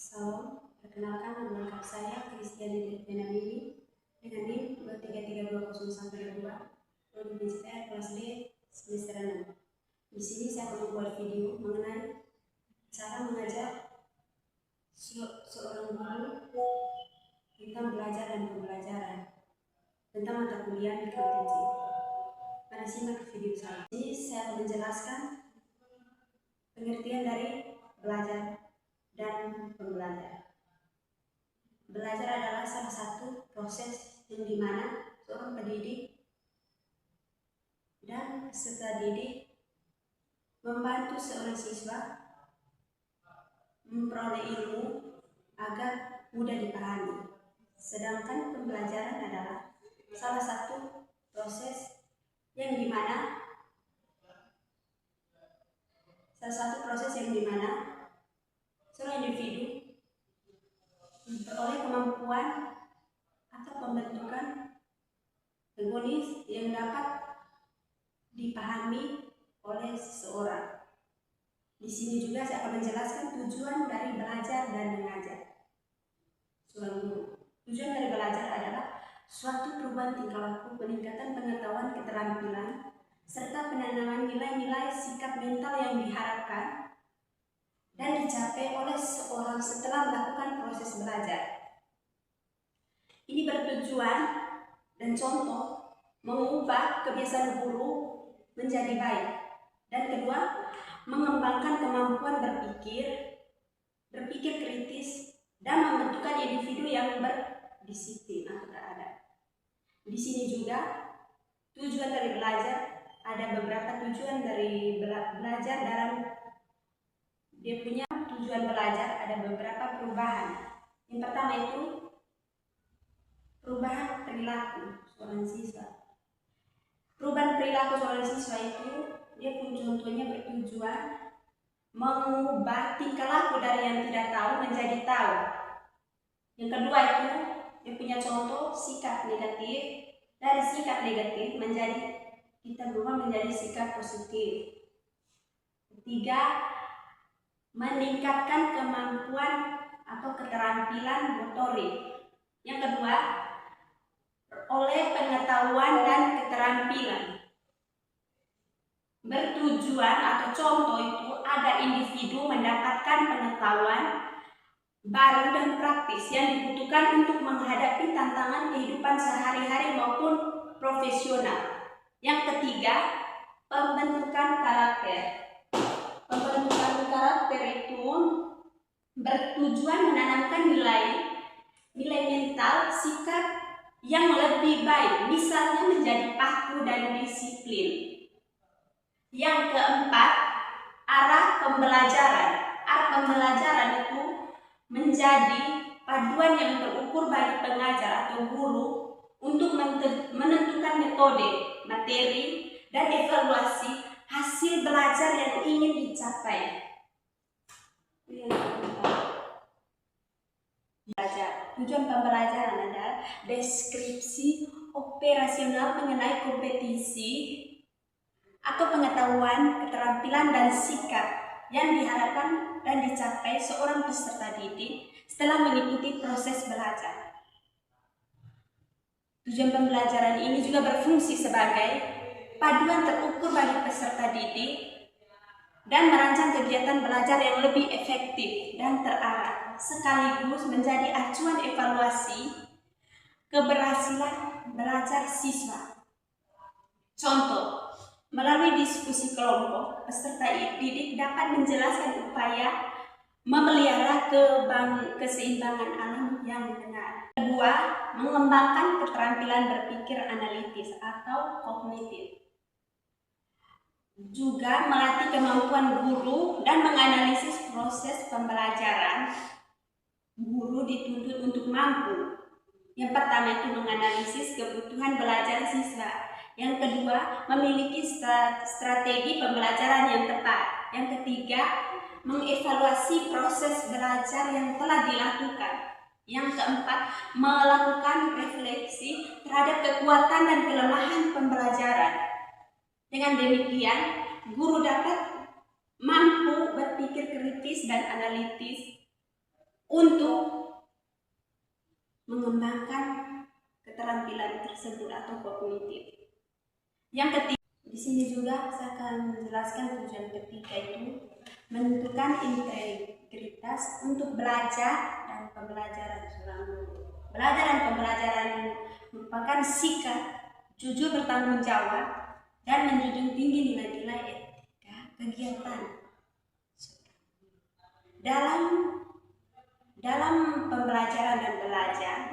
Salam, perkenalkan nama lengkap saya Kristiani Denamini dengan NIM 2332012, prodi PCTR kelas D semester 6. Di sini saya akan membuat video mengenai cara mengajar seorang guru tentang belajar dan pembelajaran tentang mata kuliah mikrotinci. Mari simak video saya. Ini saya akan menjelaskan pengertian dari belajar dan pembelajaran. Belajar adalah salah satu proses yang dimana seorang pendidik dan peserta didik membantu seorang siswa memperoleh ilmu agar mudah dipahami. Sedangkan pembelajaran adalah salah satu proses yang dimana seorang individu memperoleh kemampuan atau pembentukan hegemonis yang dapat dipahami oleh seseorang. Di sini juga saya akan menjelaskan tujuan dari belajar dan mengajar seorang guru. Tujuan dari belajar adalah suatu perubahan tingkah laku, peningkatan pengetahuan, keterampilan, serta penanaman nilai-nilai sikap mental yang diharapkan dan dicapai oleh seorang setelah melakukan proses belajar. Ini bertujuan dan contoh mengubah kebiasaan guru menjadi baik, dan kedua, mengembangkan kemampuan berpikir kritis, dan membentukkan individu yang berdisiplin atau beradab. Di sini juga tujuan dari belajar, ada beberapa tujuan dari belajar dalam dia punya tujuan belajar, ada beberapa perubahan. Yang pertama itu perubahan perilaku seorang siswa. Perubahan perilaku seorang siswa itu dia pun contohnya bertujuan mengubah tingkah laku dari yang tidak tahu menjadi tahu. Yang kedua itu dia punya contoh sikap negatif, dari sikap negatif kita berubah menjadi sikap positif. Ketiga, meningkatkan kemampuan atau keterampilan motorik. Yang kedua, oleh pengetahuan dan keterampilan. Bertujuan atau contoh itu agar individu mendapatkan pengetahuan baru dan praktis yang dibutuhkan untuk menghadapi tantangan kehidupan sehari-hari maupun profesional. Yang ketiga, pembentukan karakter. Pembentukan karakter itu bertujuan menanamkan nilai mental, sikap yang lebih baik, misalnya menjadi patuh dan disiplin. Yang keempat, arah pembelajaran. Arah pembelajaran itu menjadi paduan yang terukur bagi pengajar atau guru untuk menentukan metode, materi, dan evaluasi hasil belajar yang ingin dicapai. Tujuan pembelajaran adalah deskripsi operasional mengenai kompetensi atau pengetahuan, keterampilan, dan sikap yang diharapkan dan dicapai seorang peserta didik setelah mengikuti proses belajar. Tujuan pembelajaran ini juga berfungsi sebagai paduan terukur bagi peserta didik dan merancang kegiatan belajar yang lebih efektif dan terarah, sekaligus menjadi acuan evaluasi keberhasilan belajar siswa. Contoh, melalui diskusi kelompok, peserta didik dapat menjelaskan upaya memelihara keseimbangan alam yang benar. Kedua, mengembangkan keterampilan berpikir analitis atau kognitif. Juga melatih kemampuan guru dan menganalisis proses pembelajaran. Guru dituntut untuk mampu. Yang pertama itu menganalisis kebutuhan belajar siswa. Yang kedua, memiliki strategi pembelajaran yang tepat. Yang ketiga, mengevaluasi proses belajar yang telah dilakukan. Yang keempat, melakukan refleksi terhadap kekuatan dan kelemahan pembelajaran. Dengan demikian, guru dapat mampu berpikir kritis dan analitis untuk mengembangkan keterampilan tersebut atau kognitif. Yang ketiga, di sini juga saya akan menjelaskan tujuan ketiga itu menentukan integritas untuk belajar dan pembelajaran seorang guru. Belajar dan pembelajaran merupakan sikap jujur bertanggung jawab dan menjunjung tinggi nilai-nilai etika kegiatan. Dalam pembelajaran dan belajar,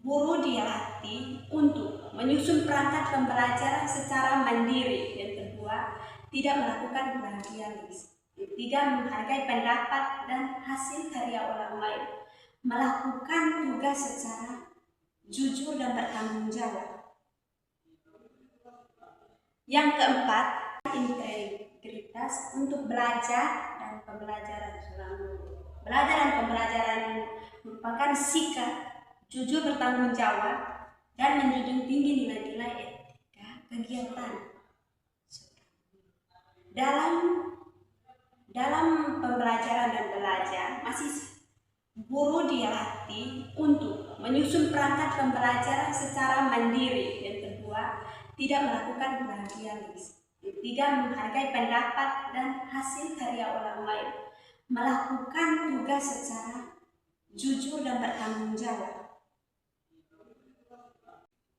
guru dilatih untuk menyusun perangkat pembelajaran secara mandiri. Yang kedua, tidak melakukan plagiarisme, tidak menghargai pendapat dan hasil karya orang lain, melakukan tugas secara jujur dan bertanggung jawab. Yang keempat, integritas untuk belajar dan pembelajaran seorang guru. Belajar dan pembelajaran merupakan sikap jujur bertanggung jawab dan menjunjung tinggi nilai-nilai etika kegiatan. Dalam pembelajaran dan belajar, guru dilatih untuk menyusun perangkat pembelajaran secara mandiri. Yang kedua, tidak melakukan plagiarisme, tidak menghargai pendapat dan hasil karya orang lain, melakukan tugas secara jujur dan bertanggung jawab.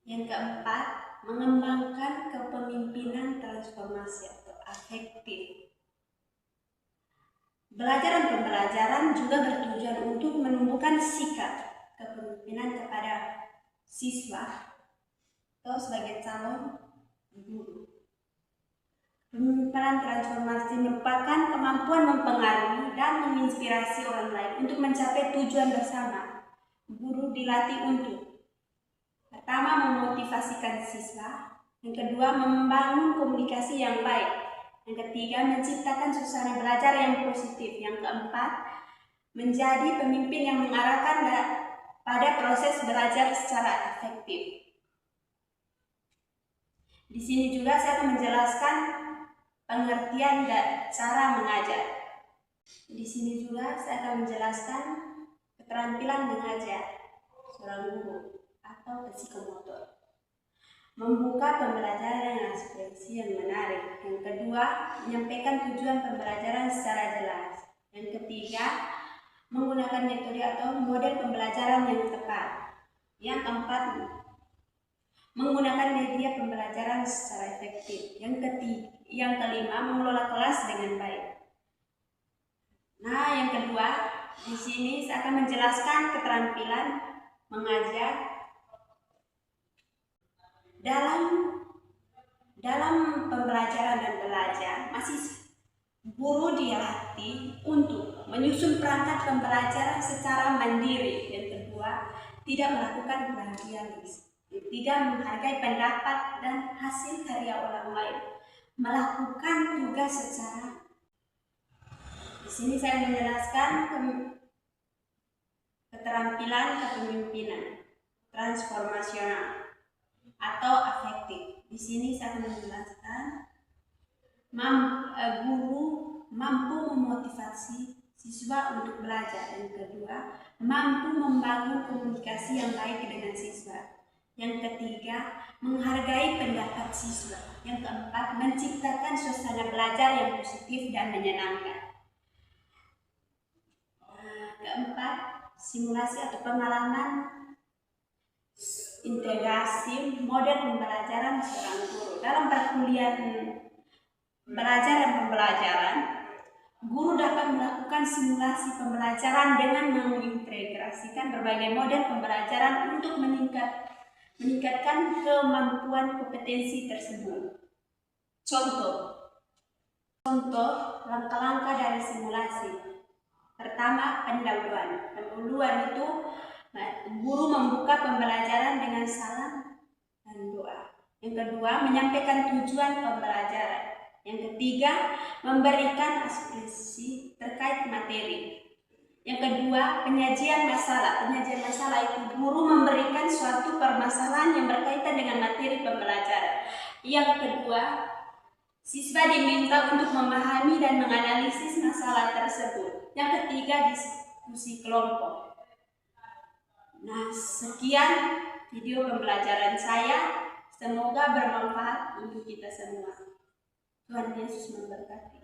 Yang keempat, mengembangkan kepemimpinan transformasi atau afektif. Belajar dan pembelajaran juga bertujuan untuk menumbuhkan sikap kepemimpinan kepada siswa atau sebagai calon guru. Kepemimpinan transformasi merupakan kemampuan mempengaruhi dan menginspirasi orang lain untuk mencapai tujuan bersama. Guru dilatih untuk pertama, memotivasikan siswa. Yang kedua, membangun komunikasi yang baik. Yang ketiga, menciptakan suasana belajar yang positif. Yang keempat, menjadi pemimpin yang mengarahkan pada proses belajar secara efektif. Di sini juga saya akan menjelaskan pengertian dan cara mengajar. Di sini juga saya akan menjelaskan keterampilan mengajar seorang guru atau psikomotor. Membuka pembelajaran dengan ekspresi yang menarik. Yang kedua, menyampaikan tujuan pembelajaran secara jelas. Yang ketiga, menggunakan metode atau model pembelajaran yang tepat. Yang keempat, menggunakan media pembelajaran secara efektif. Yang kelima, mengelola kelas dengan baik. Nah, yang kedua, di sini saya akan menjelaskan keterampilan mengajar. Dalam pembelajaran dan belajar, guru dilatih untuk menyusun perangkat pembelajaran secara mandiri. Yang kedua, tidak melakukan plagiarisme, tidak menghargai pendapat dan hasil karya orang lain, melakukan tugas secara. Di sini saya menjelaskan keterampilan kepemimpinan transformasional atau afektif. Di sini saya akan menjelaskan guru mampu memotivasi siswa untuk belajar. Yang kedua, mampu membangun komunikasi yang baik dengan siswa. Yang ketiga, menghargai pendapat siswa. Yang keempat, menciptakan suasana belajar yang positif dan menyenangkan. Keempat, simulasi atau pengalaman integrasi model pembelajaran seorang guru. Dalam perkuliahan belajar dan pembelajaran, guru dapat melakukan simulasi pembelajaran dengan mengintegrasikan berbagai model pembelajaran untuk meningkatkan kemampuan kompetensi tersebut. Contoh langkah-langkah dari simulasi. Pertama, pendahuluan. Pendahuluan itu guru membuka pembelajaran dengan salam dan doa. Yang kedua, menyampaikan tujuan pembelajaran. Yang ketiga, memberikan ekspresi terkait materi. Yang kedua, penyajian masalah. Penyajian masalah itu guru memberikan suatu permasalahan yang berkaitan dengan materi pembelajaran. Yang kedua, siswa diminta untuk memahami dan menganalisis masalah tersebut. Yang ketiga, diskusi kelompok. Nah, sekian video pembelajaran saya. Semoga bermanfaat untuk kita semua. Tuhan Yesus memberkati.